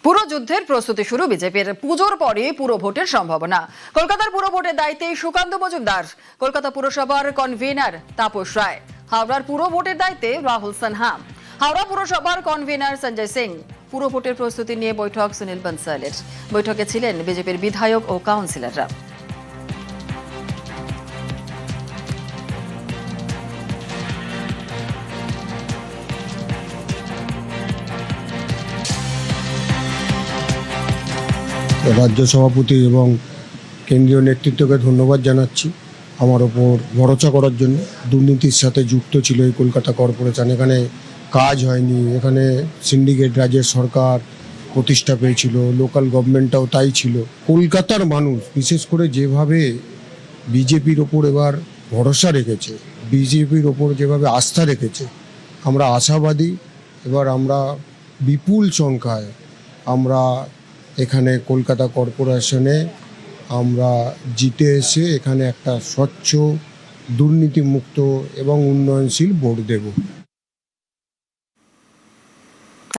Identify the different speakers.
Speaker 1: পুরো যুদ্ধের প্রস্তুতি শুরু বিজেপির। পুজোর পরে পুরো ভোটের সম্ভাবনা। কলকাতার পুরো ভোটের দায়িত্বে সুকান্ত মজুমদার, কলকাতা পুরসভার কনভেনার তাপস রায়, হাওড়ার পুরো ভোটের দায়িত্বে রাহুল সিনহা, হাওড়া পুরসভার কনভেনার সঞ্জয় সিং। পুরো ভোটের প্রস্তুতি নিয়ে বৈঠক সুনীল বনসালের। বৈঠকে ছিলেন বিজেপির বিধায়ক ও কাউন্সিলররা।
Speaker 2: রাজ্য সভাপতি এবং কেন্দ্রীয় নেতৃত্বকে ধন্যবাদ জানাচ্ছি আমার ওপর ভরসা করার জন্য। দুর্নীতির সাথে যুক্ত ছিল এই কলকাতা কর্পোরেশন, এখানে কাজ হয়নি, এখানে সিন্ডিকেট রাজ্যের সরকার প্রতিষ্ঠা পেয়েছিল, লোকাল গভর্নমেন্টটাও তাই ছিল। কলকাতার মানুষ বিশেষ করে যেভাবে বিজেপির ওপর এবার ভরসা রেখেছে, বিজেপির ওপর যেভাবে আস্থা রেখেছে, আমরা আশাবাদী এবার আমরা বিপুল সংখ্যায় আমরা এখানে কলকাতা কর্পোরেশনে আমরা জিতে এসে এখানে একটা স্বচ্ছ, দুর্নীতিমুক্ত এবং উন্নয়নশীল ভোট দেব।